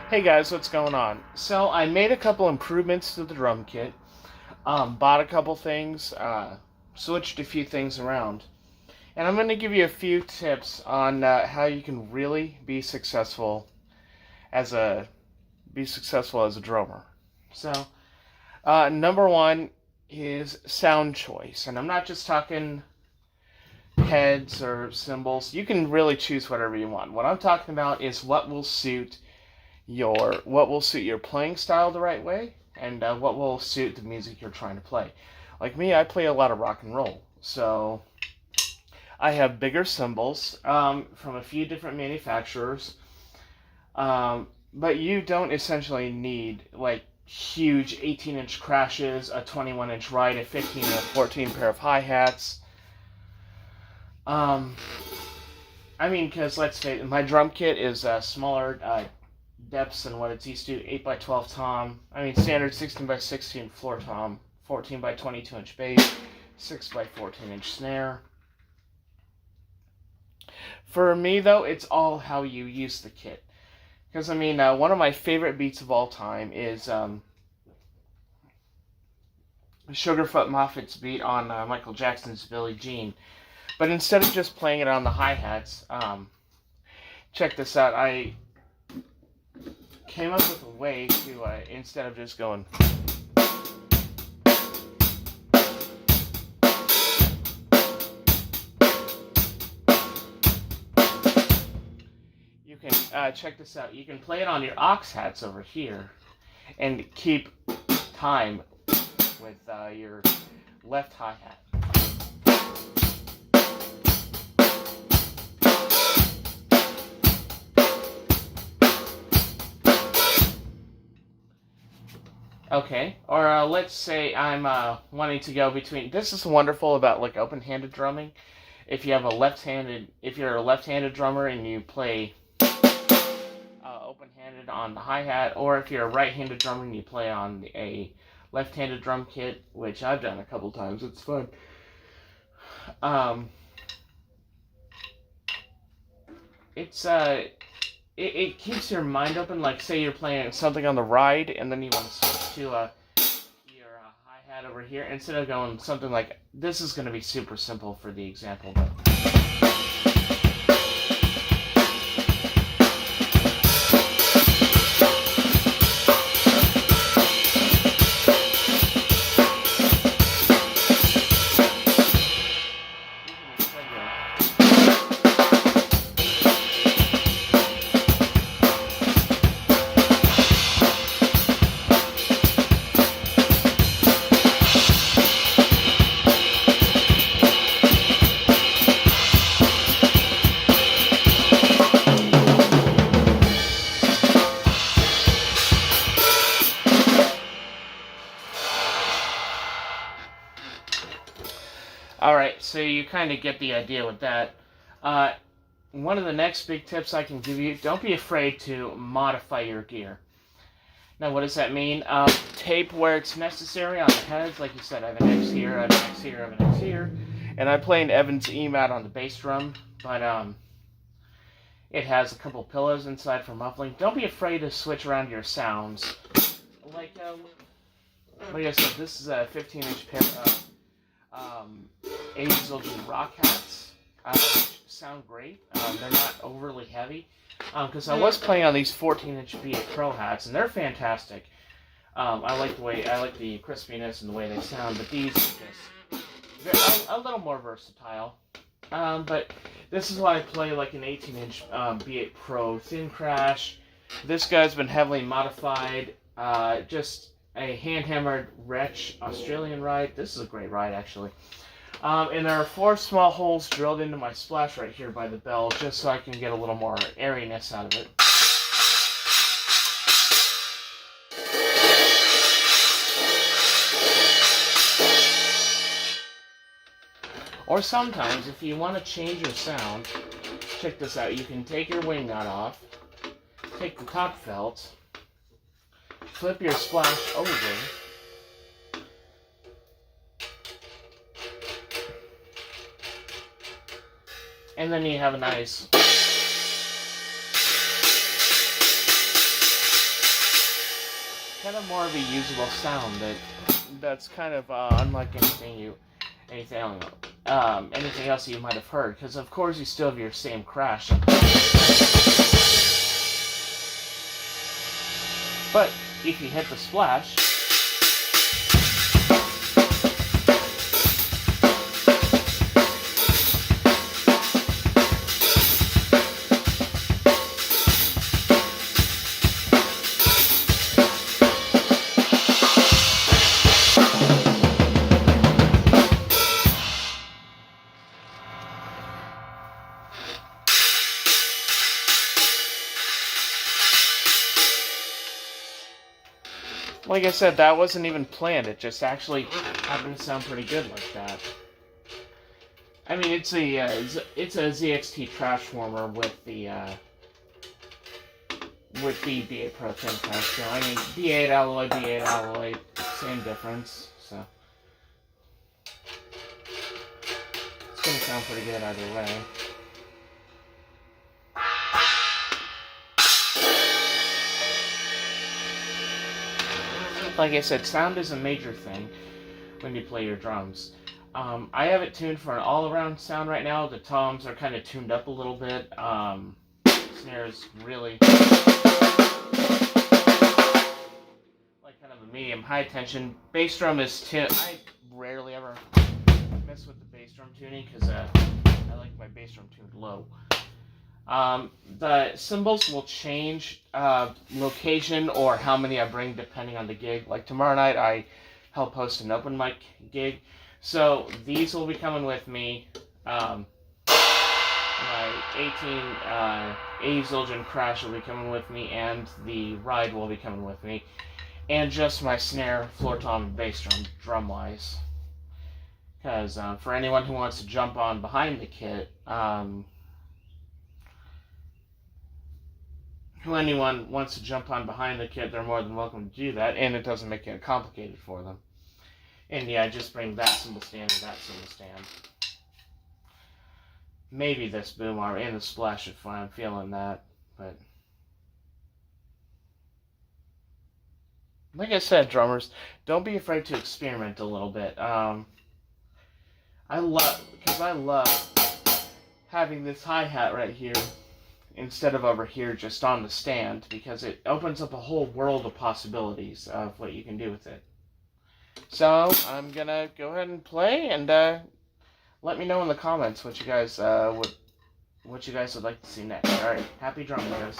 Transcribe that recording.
Hey guys, what's going on? So I made a couple improvements to the drum kit, bought a couple things, switched a few things around, and I'm going to give you a few tips on how you can really as a be successful as a drummer. So number one is sound choice, and I'm not just talking heads or cymbals. You can really choose whatever you want. What I'm talking about is what will suit your playing style the right way, and what will suit the music you're trying to play. Like me, I play a lot of rock and roll, so I have bigger cymbals from a few different manufacturers, but you don't essentially need like huge 18-inch crashes, a 21-inch ride, a 15 or 14 pair of hi-hats. Um, because let's face it, my drum kit is smaller depths than what it's used to. 8 by 12 tom. Standard 16 by 16 floor tom. 14 by 22 inch bass. 6 by 14 inch snare. For me, though, it's all how you use the kit. Because, one of my favorite beats of all time is Sugarfoot Moffat's beat on Michael Jackson's Billie Jean. But instead of just playing it on the hi-hats, check this out. I came up with a way to, instead of just going, you can, check this out. You can play it on your aux hats over here and keep time with your left hi-hat. Okay, or let's say I'm wanting to go between. This is wonderful about like open-handed drumming. If you're a left-handed drummer and you play open-handed on the hi-hat, or if you're a right-handed drummer and you play on a left-handed drum kit, which I've done a couple times, it's fun. It keeps your mind open. Like, say you're playing something on the ride, and then you want to switch to your hi-hat over here. Instead of going something like, this is going to be super simple for the example, but Alright, so you kind of get the idea with that. One of the next big tips I can give you, don't be afraid to modify your gear. Now, what does that mean? Tape where it's necessary on the heads. Like you said, I have an X here, I have an X here, I have an X here. And I play an Evans E-Mat on the bass drum, but it has a couple pillows inside for muffling. Don't be afraid to switch around your sounds. Like I said, this is a 15-inch pair of 80s OG rock hats, which sound great. They're not overly heavy, because I was playing on these 14-inch B8 Pro hats, and they're fantastic. I like the crispiness and the way they sound, but these are just a little more versatile. But this is why I play like an 18-inch B8 Pro thin crash. This guy's been heavily modified. Just a hand-hammered Wretch Australian ride. This is a great ride, actually. And there are 4 small holes drilled into my splash right here by the bell, just so I can get a little more airiness out of it. Or sometimes, if you want to change your sound, check this out. You can take your wing nut off, take the top felt, flip your splash over, and then you have a nice kind of more of a usable sound that's kind of unlike anything else you might have heard. Because of course you still have your same crash. But if you hit the splash, like I said, that wasn't even planned. It just actually happened to sound pretty good like that. I mean, it's a ZXT Trashformer with the B8 Pro 10 crash. So I mean, B8 alloy, same difference. So it's gonna sound pretty good either way. Like I said, sound is a major thing when you play your drums. I have it tuned for an all-around sound right now. The toms are kind of tuned up a little bit. Snare is really like kind of a medium-high tension. Bass drum is tuned. I rarely ever mess with the bass drum tuning because I like my bass drum tuned low. The cymbals will change location or how many I bring depending on the gig. Like tomorrow night I help host an open mic gig, so these will be coming with me. My 80 Zildjian Crash will be coming with me, and the Ride will be coming with me, and just my snare, floor tom, and bass drum wise. Because for anyone who wants to jump on behind the kit, anyone wants to jump on behind the kit, they're more than welcome to do that, and it doesn't make it complicated for them. And yeah, just bring that cymbal stand and that cymbal stand. Maybe this boom arm and the splash if I'm feeling that, but like I said, drummers, don't be afraid to experiment a little bit. I love having this hi-hat right here instead of over here just on the stand, because it opens up a whole world of possibilities of what you can do with it. So I'm gonna go ahead and play, and let me know in the comments what you guys would like to see next. All right, happy drumming, guys.